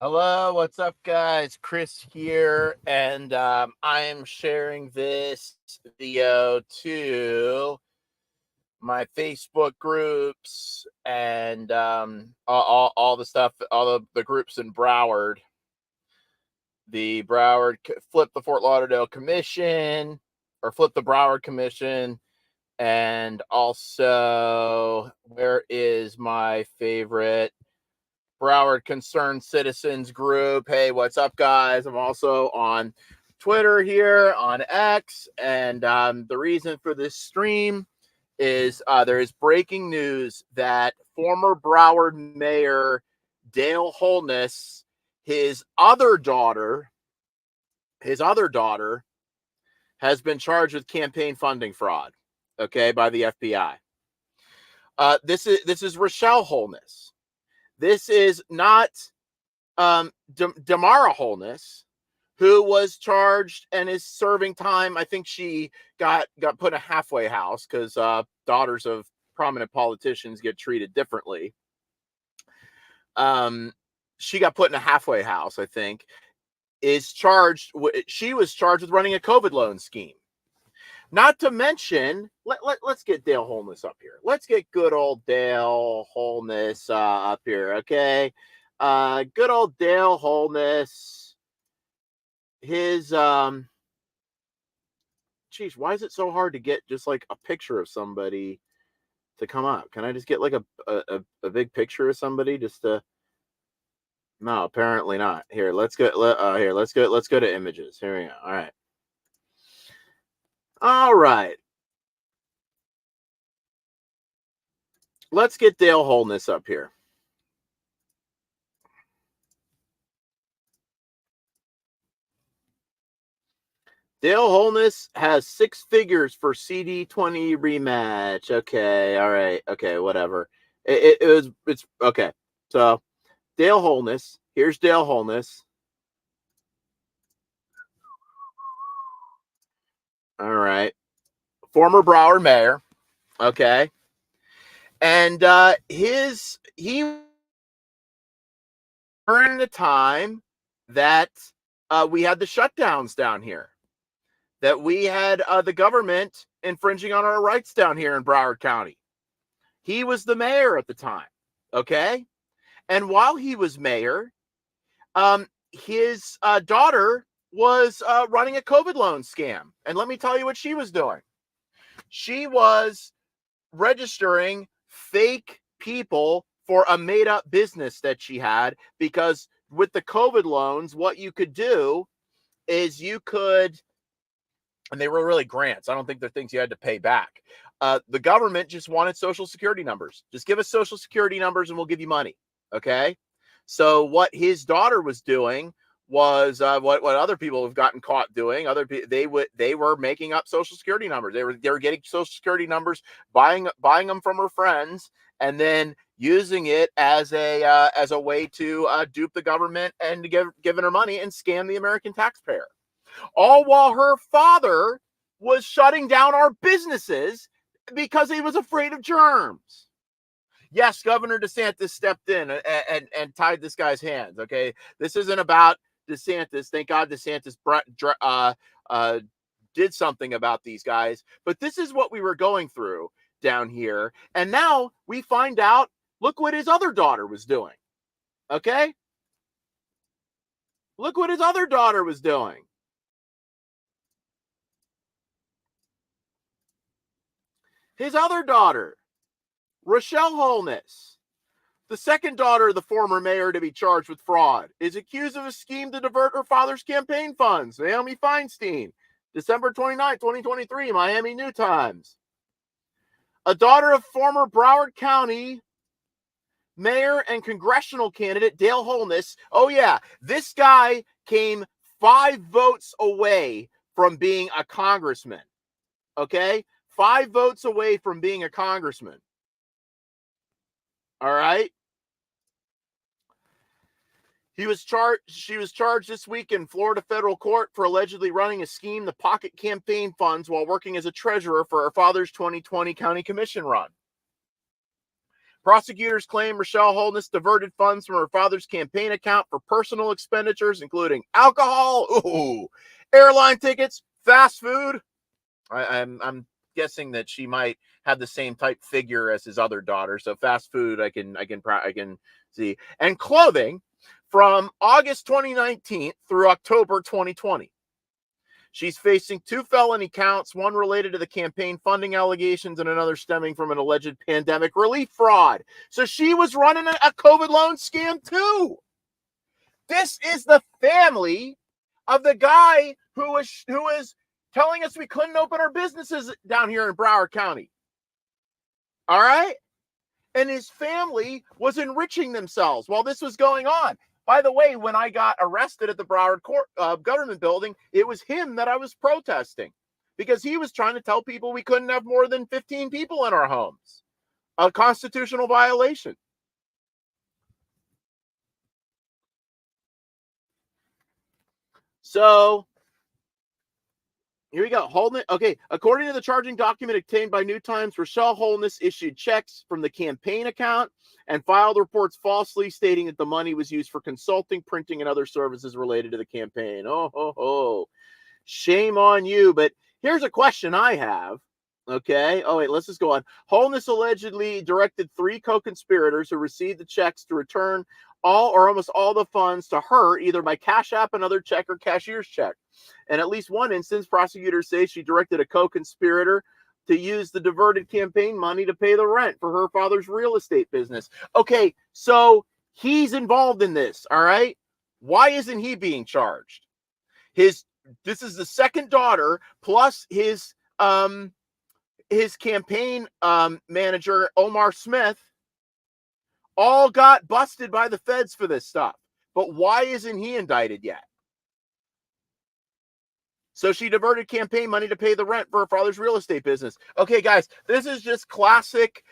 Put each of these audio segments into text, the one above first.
Hello, what's up, guys? Chris here, and I am sharing this video to my Facebook groups and all the stuff, all the groups in Broward. The Broward Flip the Fort Lauderdale Commission, or Flip the Broward Commission, and also where is my favorite Broward Concerned Citizens group. Hey, what's up, guys? I'm also on Twitter here, on X, and the reason for this stream is there is breaking news that former Broward Mayor Dale Holness, his other daughter, has been charged with campaign funding fraud, okay, by the FBI. This is Rochelle Holness. This is not Damara Holness, who was charged and is serving time. I think she got put in a halfway house because daughters of prominent politicians get treated differently. She got put in a halfway house, I think. She was charged with running a COVID loan scheme. Not to mention, let's get Dale Holness up here. Let's get good old Dale Holness up here, okay? Good old Dale Holness. His, geez, why is it so hard to get just like a picture of somebody to come up? Can I just get like a big picture of somebody just to? No, apparently not. Here, let's go to images. Here we go. All right. All right. Let's get Dale Holness up here. Dale Holness has 6 figures for CD20 rematch. Okay, all right. Okay, whatever. It's okay. So, Dale Holness. Here's Dale Holness. All right. Former Broward mayor. Okay. And he during the time that we had the shutdowns down here, that we had the government infringing on our rights down here in Broward County. He was the mayor at the time. Okay. And while he was mayor, his daughter was running a COVID loan scam. And let me tell you what she was doing. She was registering fake people for a made-up business that she had, because with the COVID loans, what you could do is you could, and they were really grants. I don't think they're things you had to pay back. The government just wanted social security numbers. Just give us social security numbers and we'll give you money. Okay. So what his daughter was doing was what other people have gotten caught doing. They were making up social security numbers. They were getting social security numbers, buying them from her friends, and then using it as a way to dupe the government and giving her money and scam the American taxpayer. All while her father was shutting down our businesses because he was afraid of germs. Yes, Governor DeSantis stepped in and tied this guy's hands. Okay, this isn't about DeSantis. Thank God DeSantis did something about these guys. But this is what we were going through down here. And now we find out, look what his other daughter was doing. Okay? Look what his other daughter was doing. His other daughter, Rochelle Holness, the second daughter of the former mayor to be charged with fraud, is accused of a scheme to divert her father's campaign funds. Naomi Feinstein, December 29, 2023, Miami New Times. A daughter of former Broward County mayor and congressional candidate Dale Holness. Oh yeah, this guy came 5 votes away from being a congressman. Okay? 5 votes away from being a congressman. All right? She was charged this week in Florida federal court for allegedly running a scheme to pocket campaign funds while working as a treasurer for her father's 2020 county commission run. Prosecutors claim Rochelle Holness diverted funds from her father's campaign account for personal expenditures, including alcohol, airline tickets, fast food. I'm guessing that she might have the same type figure as his other daughter. So fast food, I can see, and clothing from August 2019 through October 2020. She's facing 2 felony counts, one related to the campaign funding allegations and another stemming from an alleged pandemic relief fraud. So she was running a COVID loan scam too. This is the family of the guy who is telling us we couldn't open our businesses down here in Broward County. All right? And his family was enriching themselves while this was going on. By the way, when I got arrested at the Broward government building, it was him that I was protesting because he was trying to tell people we couldn't have more than 15 people in our homes. A constitutional violation. So here we go. Holness. Okay. According to the charging document obtained by New Times, Rochelle Holness issued checks from the campaign account and filed reports falsely stating that the money was used for consulting, printing, and other services related to the campaign. Oh. Shame on you. But here's a question I have. Okay. Oh, wait, let's just go on. Holness allegedly directed 3 co-conspirators who received the checks to return all or almost all the funds to her, either by Cash App, another check, or cashier's check. In at least one instance, prosecutors say she directed a co-conspirator to use the diverted campaign money to pay the rent for her father's real estate business. Okay, so he's involved in this, all right? Why isn't he being charged? This is the second daughter plus his campaign manager, Omar Smith, all got busted by the feds for this stuff. But why isn't he indicted yet? So she diverted campaign money to pay the rent for her father's real estate business. Okay, guys, this is just classic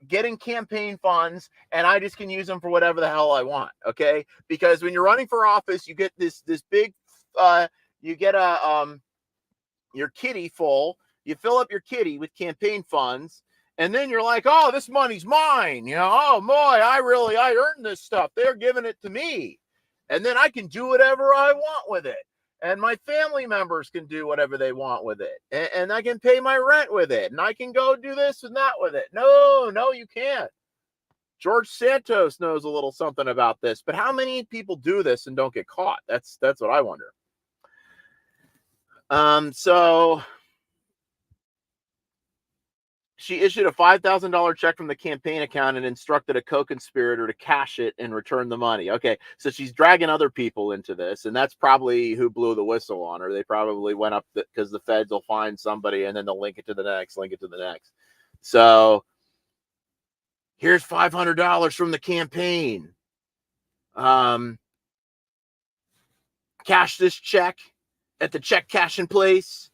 getting campaign funds, and I just can use them for whatever the hell I want, okay? Because when you're running for office, you get this big, you get your kitty full. You fill up your kitty with campaign funds, and then you're like, oh, this money's mine. You know, oh, boy, I earned this stuff. They're giving it to me. And then I can do whatever I want with it. And my family members can do whatever they want with it. And I can pay my rent with it. And I can go do this and that with it. No, you can't. George Santos knows a little something about this. But how many people do this and don't get caught? That's what I wonder. So she issued a $5,000 check from the campaign account and instructed a co-conspirator to cash it and return the money. Okay, so she's dragging other people into this, and that's probably who blew the whistle on her. They probably went up because the feds will find somebody, and then they'll link it to the next. So here's $500 from the campaign. Cash this check at the check cashing place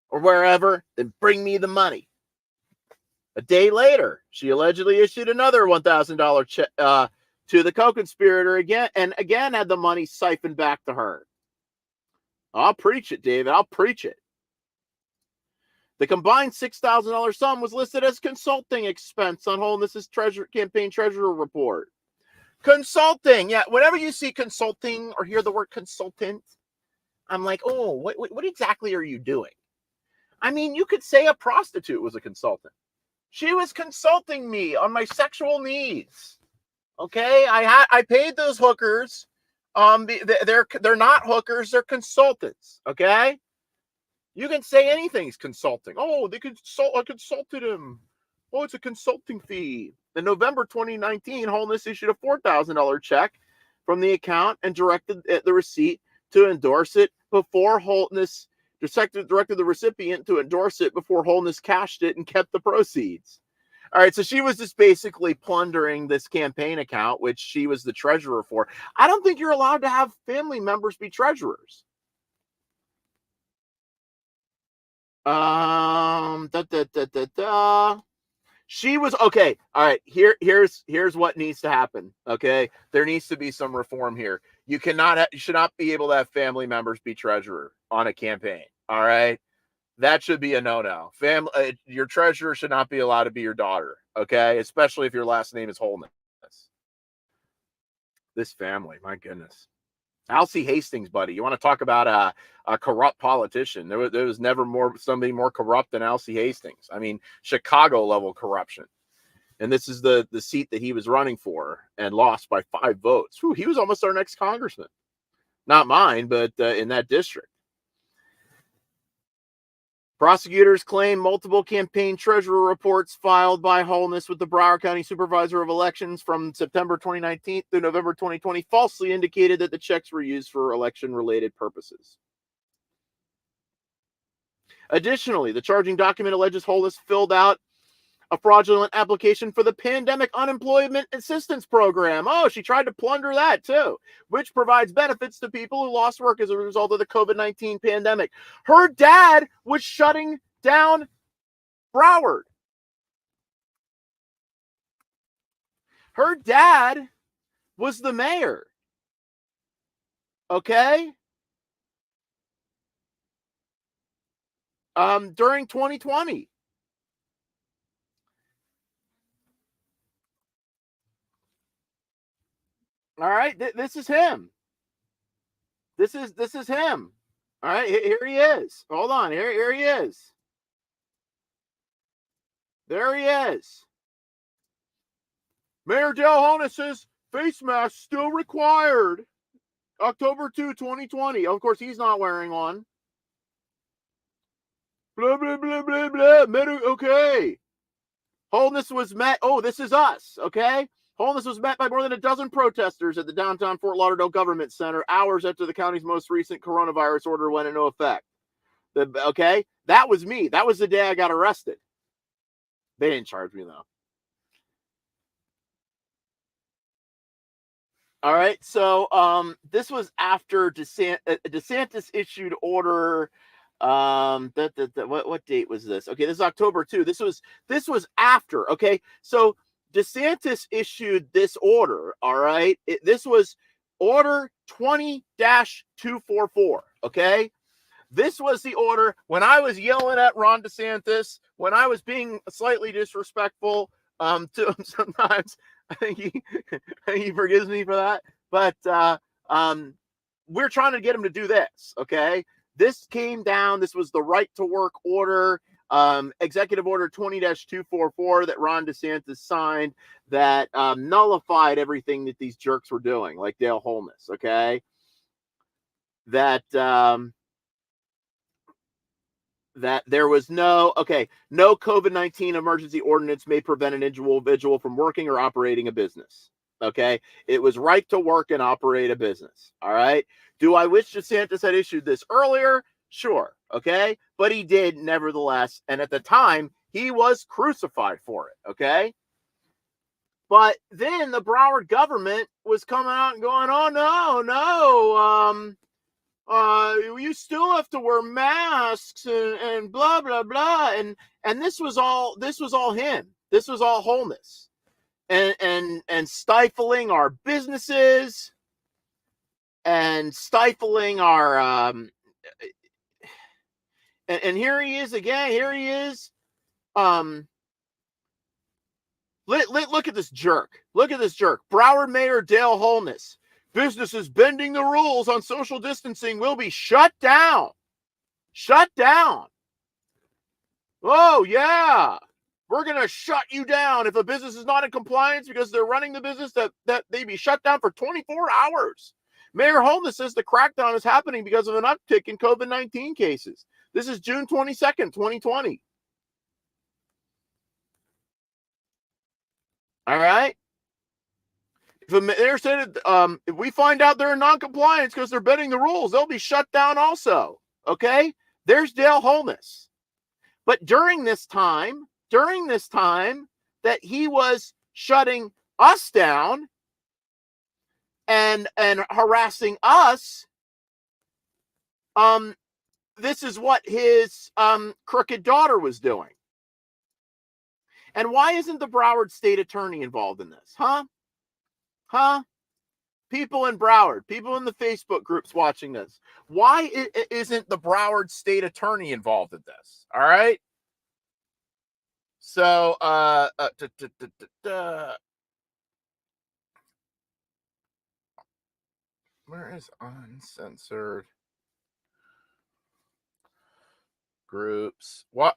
or wherever, then bring me the money. A day later, she allegedly issued another $1,000 check to the co-conspirator again, and again had the money siphoned back to her. I'll preach it, David. I'll preach it. The combined $6,000 sum was listed as consulting expense on Holness's campaign treasurer report. Consulting, yeah. Whenever you see consulting or hear the word consultant, I'm like, oh, what exactly are you doing? I mean, you could say a prostitute was a consultant. She was consulting me on my sexual needs. Okay, I paid those hookers. They're not hookers, they're consultants. Okay, you can say anything's consulting. Oh, I consulted him. Oh, it's a consulting fee. In November 2019, Holness issued a $4,000 check from the account and directed the receipt to endorse it before Holness. Directed the recipient to endorse it before Holness cashed it and kept the proceeds. All right, so she was just basically plundering this campaign account, which she was the treasurer for. I don't think you're allowed to have family members be treasurers. She was okay. All right, here's what needs to happen. Okay, there needs to be some reform here. You should not be able to have family members be treasurer on a campaign. All right. That should be a no-no. Your treasurer should not be allowed to be your daughter, okay? Especially if your last name is Holness. This family, my goodness. Alcee Hastings, buddy. You want to talk about a corrupt politician? There was never somebody more corrupt than Alcee Hastings. I mean, Chicago level corruption. And this is the seat that he was running for and lost by 5 votes. Whew, he was almost our next congressman. Not mine, but in that district. Prosecutors claim multiple campaign treasurer reports filed by Holness with the Broward County Supervisor of Elections from September 2019 through November 2020 falsely indicated that the checks were used for election-related purposes. Additionally, the charging document alleges Holness filled out a fraudulent application for the Pandemic Unemployment Assistance Program. Oh, she tried to plunder that too, which provides benefits to people who lost work as a result of the COVID-19 pandemic. Her dad was shutting down Broward. Her dad was the mayor. Okay? During 2020. All right, this is him. This is him. All right, here he is. Hold on, here he is. There he is. Mayor Dale Holness says face mask still required. October 2, 2020. Of course, he's not wearing one. Blah, blah, blah, blah, blah. Okay. Holness was met. Oh, this is us. Okay. Holness was met by more than a dozen protesters at the downtown Fort Lauderdale Government Center hours after the county's most recent coronavirus order went into effect. Okay. That was me. That was the day I got arrested. They didn't charge me, though. All right. So this was after DeSantis issued order. What date was this? Okay, this is October 2. This was after. Okay, so DeSantis issued this order. All right, this was order 20-244. Okay, this was the order when I was yelling at Ron DeSantis, when I was being slightly disrespectful to him sometimes. I think he forgives me for that. But we're trying to get him to do this. Okay. This came down. This was the right to work order, executive order 20-244 that Ron DeSantis signed that nullified everything that these jerks were doing, like Dale Holness. Okay. That there was no COVID-19 emergency ordinance may prevent an individual from working or operating a business. Okay. It was right to work and operate a business. All right. Do I wish DeSantis had issued this earlier? Sure. Okay. But he did nevertheless. And at the time, he was crucified for it. Okay. But then the Broward government was coming out and going, oh, no. You still have to wear masks and blah, blah, blah. And this was all him. This was all Holness and stifling our businesses and stifling our, and here he is again. Here he is. Look at this jerk. Look at this jerk. Broward Mayor Dale Holness. Businesses bending the rules on social distancing will be shut down. Shut down. Oh, yeah. We're going to shut you down if a business is not in compliance because they're running the business that they be shut down for 24 hours. Mayor Holness says the crackdown is happening because of an uptick in COVID-19 cases. This is June 22nd, 2020. All right. If we find out they're in non-compliance because they're bending the rules, they'll be shut down also. Okay? There's Dale Holness. But during this time that he was shutting us down and harassing us, this is what his crooked daughter was doing. And why isn't the Broward state attorney involved in this? Huh? people in Broward, people in the Facebook groups watching this, why isn't the Broward state attorney involved in this? All right. So, where is uncensored groups? What?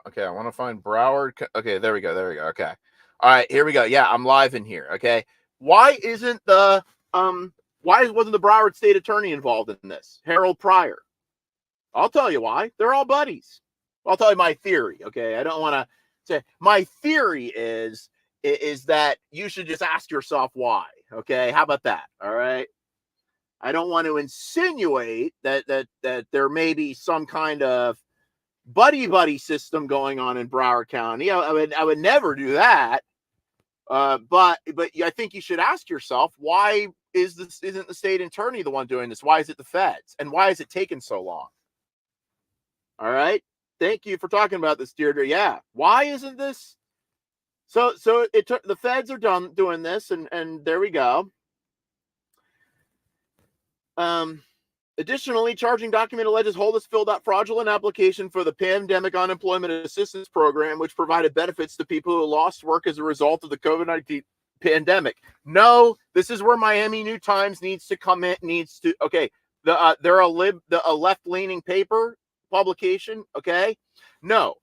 Okay, I want to find Broward. Okay, there we go. There we go. Okay. All right, here we go. Yeah, I'm live in here. Okay. Why isn't the why wasn't the Broward state attorney involved in this? Harold Pryor. I'll tell you why. They're all buddies. I'll tell you my theory. Okay. I don't want to say my theory is that you should just ask yourself why. Okay. How about that? All right. I don't want to insinuate that there may be some kind of buddy system going on in Broward County. I would never do that. But I think you should ask yourself, why isn't the state attorney the one doing this? Why is it the feds? And why is it taking so long? All right. Thank you for talking about this, Deirdre. Yeah. Why isn't this? So it took the feds are done doing this, and there we go. Additionally, charging document alleges Holness filled out fraudulent application for the Pandemic Unemployment Assistance Program, which provided benefits to people who lost work as a result of the COVID-19 pandemic. No, this is where Miami New Times needs to come in. Okay, they're a left-leaning paper publication. Okay, no,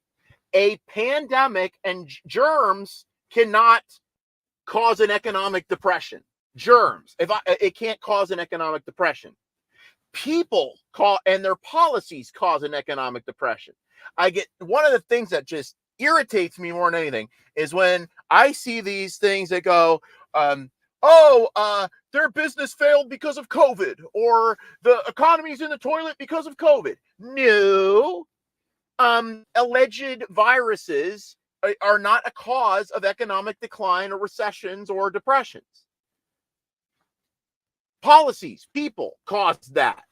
a pandemic and germs cannot cause an economic depression. Germs, it can't cause an economic depression. People and their policies cause an economic depression. One of the things that just irritates me more than anything is when I see these things that go, their business failed because of COVID, or the economy's in the toilet because of COVID. No, alleged viruses are not a cause of economic decline or recessions or depressions. Policies, people caused that.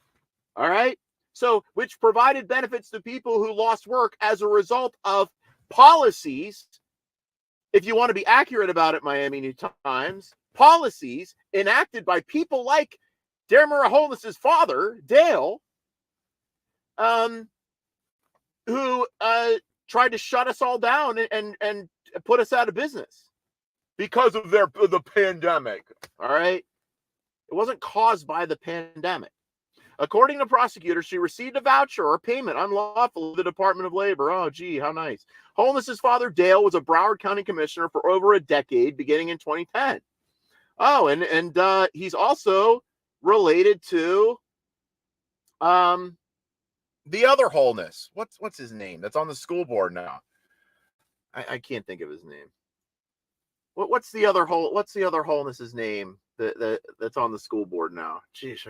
All right. So, which provided benefits to people who lost work as a result of policies. If you want to be accurate about it, Miami New Times, policies enacted by people like Demerara Holness's father, Dale, who tried to shut us all down and put us out of business because of the pandemic. All right. It wasn't caused by the pandemic. According to prosecutors, she received a voucher or payment unlawful of the Department of Labor. Oh, gee, how nice. Holness's father, Dale, was a Broward County commissioner for over a decade, beginning in 2010. Oh, and he's also related to the other Holness. What's his name? That's on the school board now. I can't think of his name. What's the other Holness's name that's on the school board now? Jeez.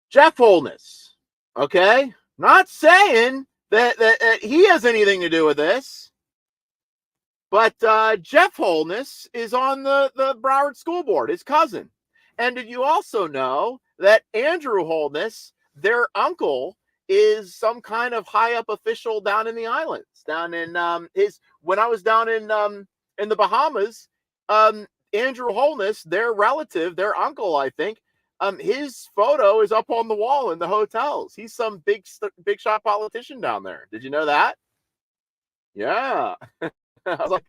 Jeff Holness. Okay. Not saying that he has anything to do with this, but Jeff Holness is on the Broward school board, his cousin. And did you also know that Andrew Holness, their uncle, is some kind of high up official down in the islands, down in when I was down in the Bahamas, Andrew Holness, their relative, their uncle, I think, his photo is up on the wall in the hotels. He's some big shot politician down there. Did you know that? Yeah. I was like,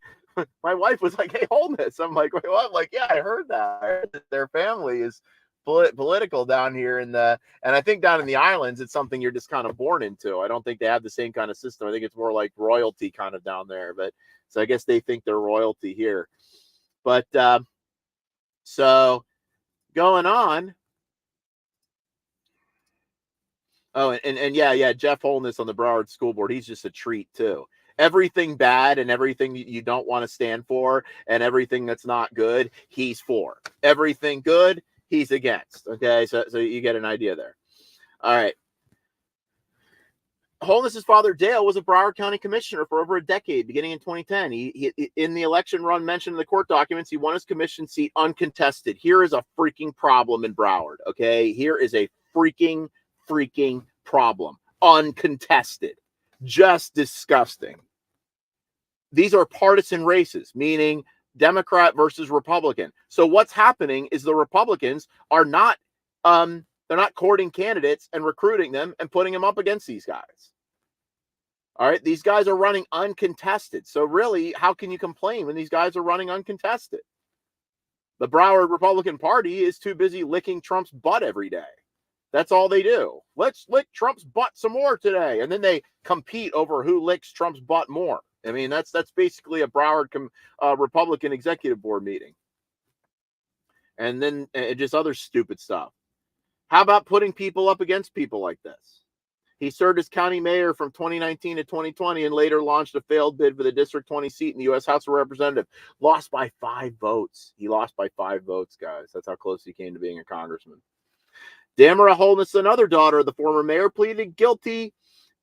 my wife was like, "Hey, Holness." I'm like, "Wait, what?" I'm like, "Yeah, I heard that. I heard that their family is political down here and I think down in the islands, it's something you're just kind of born into. I don't think they have the same kind of system. I think it's more like royalty kind of down there. But so I guess they think they're royalty here. But so going on. Oh, and yeah, Jeff Holness on the Broward School Board. He's just a treat too. Everything bad and everything you don't want to stand for and everything that's not good, he's for. Everything good, he's against. Okay, so you get an idea there. All right. Holness's father, Dale, was a Broward County commissioner for over a decade, beginning in 2010. He in the election run mentioned in the court documents, he won his commission seat uncontested. Here is a freaking problem in Broward. Okay, here is a freaking problem. uncontested. Just disgusting. These are partisan races, meaning Democrat versus Republican. So what's happening is the Republicans are not they're not courting candidates and recruiting them and putting them up against these guys. All right, these guys are running uncontested. So really, how can you complain when these guys are running uncontested? The Broward Republican Party is too busy licking Trump's butt every day. That's all they do. Let's lick Trump's butt some more today. And then they compete over who licks Trump's butt more. I mean, that's basically a Broward Republican executive board meeting. And then just other stupid stuff. How about putting people up against people like this? He served as county mayor from 2019 to 2020 and later launched a failed bid for the District 20 seat in the U.S. House of Representatives. Lost by 5 votes. He lost by 5 votes, guys. That's how close he came to being a congressman. Tamara Holness, another daughter of the former mayor, pleaded guilty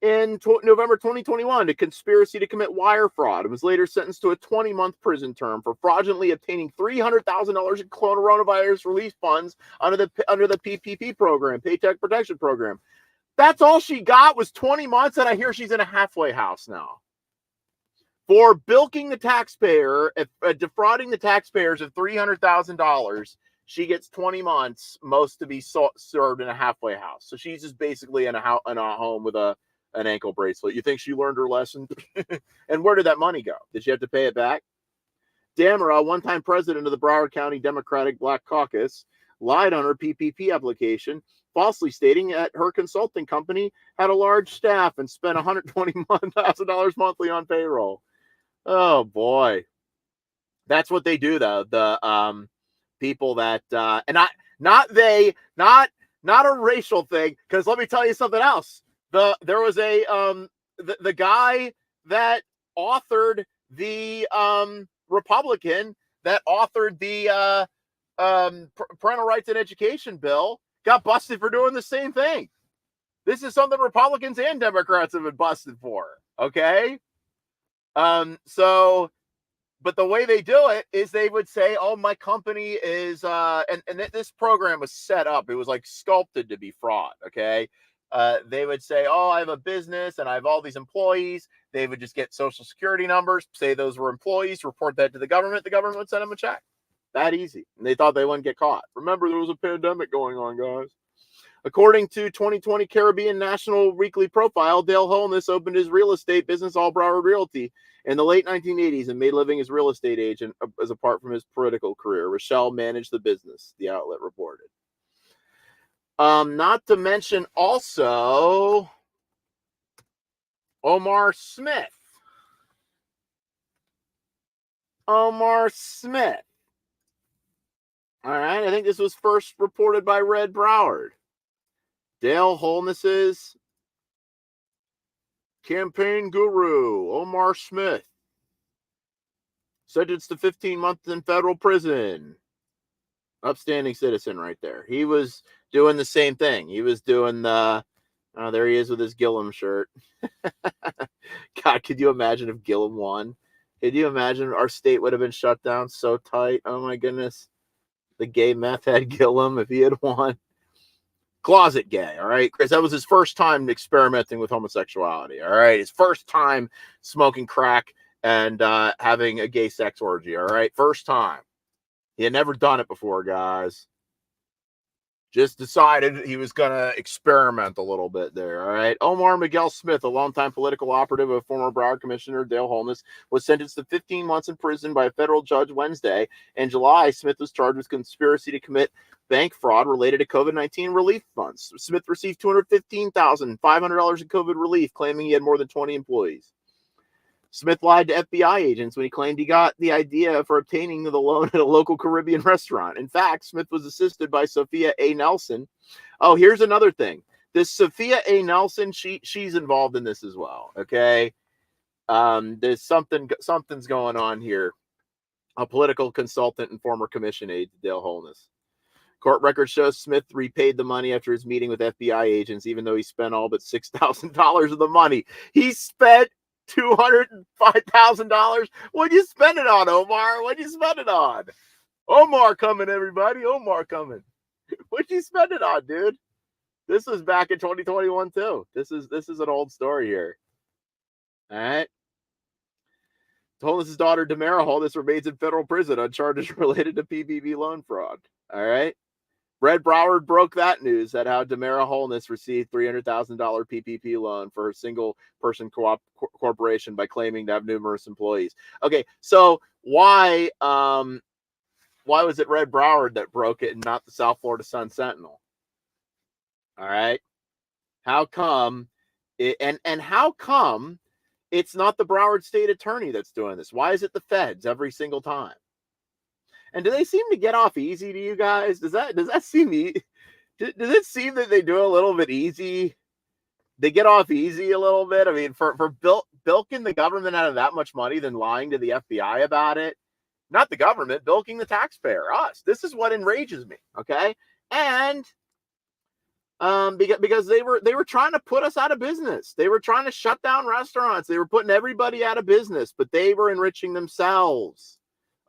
in November 2021 to conspiracy to commit wire fraud and was later sentenced to a 20-month prison term for fraudulently obtaining $300,000 in coronavirus relief funds under the PPP program, Paycheck Protection Program. That's all she got was 20 months, and I hear she's in a halfway house now. For bilking the taxpayer, defrauding the taxpayers of $300,000, she gets 20 months, most to be served in a halfway house. So she's just basically in a home with an ankle bracelet. You think she learned her lesson? And where did that money go? Did she have to pay it back? Damara, one-time president of the Broward County Democratic Black Caucus, lied on her PPP application, falsely stating that her consulting company had a large staff and spent $121,000 monthly on payroll. Oh boy, that's what they do, though. The people that and not a racial thing, because let me tell you something else. There was a the guy that authored the Republican that authored the parental rights and education bill got busted for doing the same thing. This is something Republicans and Democrats have been busted for. Okay. So, but the way they do it is they would say, oh, my company is, and this program was set up. It was like sculpted to be fraud. Okay. They would say, oh, I have a business and I have all these employees. They would just get social security numbers, say those were employees, report that to the government. The government would send them a check. That easy. And they thought they wouldn't get caught. Remember, there was a pandemic going on, guys. According to 2020 Caribbean National Weekly Profile, Dale Holness opened his real estate business, All Broward Realty, in the late 1980s and made a living as real estate agent as apart from his political career. Rochelle managed the business, the outlet reported. Not to mention also Omar Smith. Omar Smith. All right, I think this was first reported by Red Broward. Dale Holness's campaign guru, Omar Smith, sentenced to 15 months in federal prison. Upstanding citizen right there. He was doing the same thing. He was doing the, oh, there he is with his Gillum shirt. God, could you imagine if Gillum won? Could you imagine our state would have been shut down so tight? Oh my goodness. The gay meth head Gillum, if he had won. Closet gay, all right? Because that was his first time experimenting with homosexuality, all right? His first time smoking crack and having a gay sex orgy, all right? First time. He had never done it before, guys. Just decided he was going to experiment a little bit there, all right? Omar Miguel Smith, a longtime political operative of former Broward Commissioner Dale Holness, was sentenced to 15 months in prison by a federal judge Wednesday. In July, Smith was charged with conspiracy to commit bank fraud related to COVID-19 relief funds. Smith received $215,500 in COVID relief, claiming he had more than 20 employees. Smith lied to FBI agents when he claimed he got the idea for obtaining the loan at a local Caribbean restaurant. In fact, Smith was assisted by Sophia A. Nelson. Oh, here's another thing. This Sophia A. Nelson, she's involved in this as well. Okay. There's something's going on here. A political consultant and former commission aide to Dale Holness. Court record shows Smith repaid the money after his meeting with FBI agents, even though he spent all but $6,000 of the money. He spent $205,000. What'd you spend it on, Omar? What'd you spend it on? Omar coming, everybody. Omar coming. What'd you spend it on, dude? This was back in 2021 too. This is an old story here. All right. Holness' daughter, Damara Holness, remains in federal prison on charges related to PPP loan fraud. All right. Red Broward broke that news that how Damara Holness received $300,000 PPP loan for her single-person corporation by claiming to have numerous employees. Okay, so why was it Red Broward that broke it and not the South Florida Sun Sentinel? All right. How come and how come it's not the Broward State Attorney that's doing this? Why is it the feds every single time? And do they seem to get off easy to you guys? Does that seem does it seem that they do a little bit easy? They get off easy a little bit. I mean, for bilking the government out of that much money than lying to the FBI about it. Not the government, bilking the taxpayer, us. This is what enrages me, okay? And because they were trying to put us out of business. They were trying to shut down restaurants. They were putting everybody out of business, but they were enriching themselves.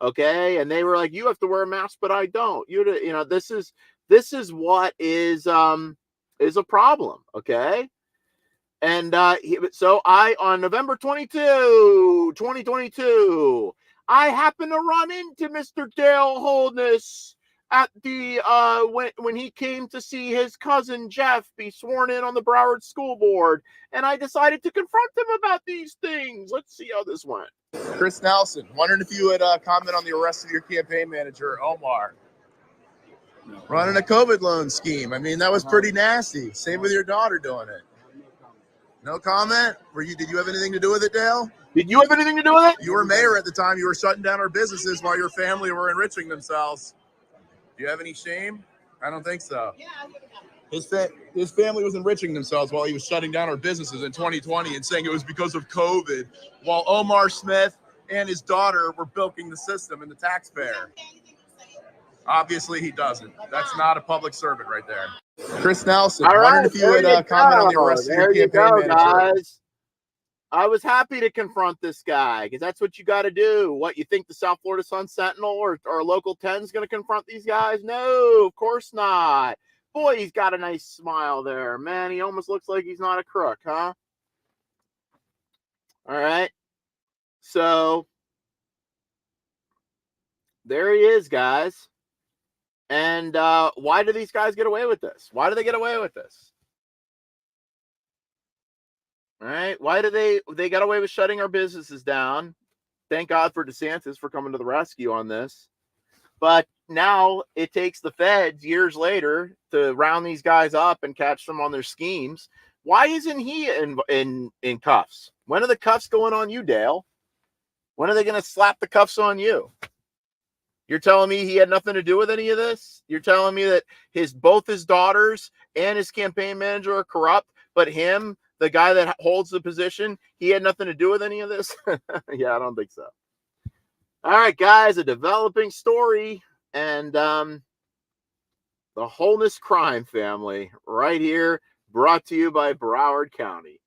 Okay, and they were like, "You have to wear a mask, but I don't." You know, this is what is a problem. Okay, and so on November 22, 2022, I happened to run into Mr. Dale Holness at the when he came to see his cousin Jeff be sworn in on the Broward School Board, and I decided to confront him about these things. Let's see how this went. Chris Nelson, wondering if you would comment on the arrest of your campaign manager, Omar. Running a COVID loan scheme. I mean, that was pretty nasty. Same with your daughter doing it. No comment? Did you have anything to do with it, Dale? Did you have anything to do with it? You were mayor at the time. You were shutting down our businesses while your family were enriching themselves. Do you have any shame? I don't think so. Yeah, his family was enriching themselves while he was shutting down our businesses in 2020 and saying it was because of COVID, while Omar Smith and his daughter were bilking the system and the taxpayer. Obviously, he doesn't. That's not a public servant right there. Chris Nelson, wondering if you would comment on the arrest of your campaign manager. Guys. I was happy to confront this guy because that's what you got to do. What, you think the South Florida Sun Sentinel or Local 10 is going to confront these guys? No, of course not. Boy, he's got a nice smile there. Man, he almost looks like he's not a crook, huh? All right. So, there he is, guys. And why do these guys get away with this? Why do they get away with this? All right. Why do they got away with shutting our businesses down? Thank God for DeSantis for coming to the rescue on this. But now it takes the feds years later to round these guys up and catch them on their schemes. Why isn't he in cuffs? When are the cuffs going on you, Dale? When are they going to slap the cuffs on you? You're telling me he had nothing to do with any of this? You're telling me that both his daughters and his campaign manager are corrupt, but him, the guy that holds the position, he had nothing to do with any of this? Yeah, I don't think so. All right, guys, a developing story, and the Holness crime family right here, brought to you by Broward County.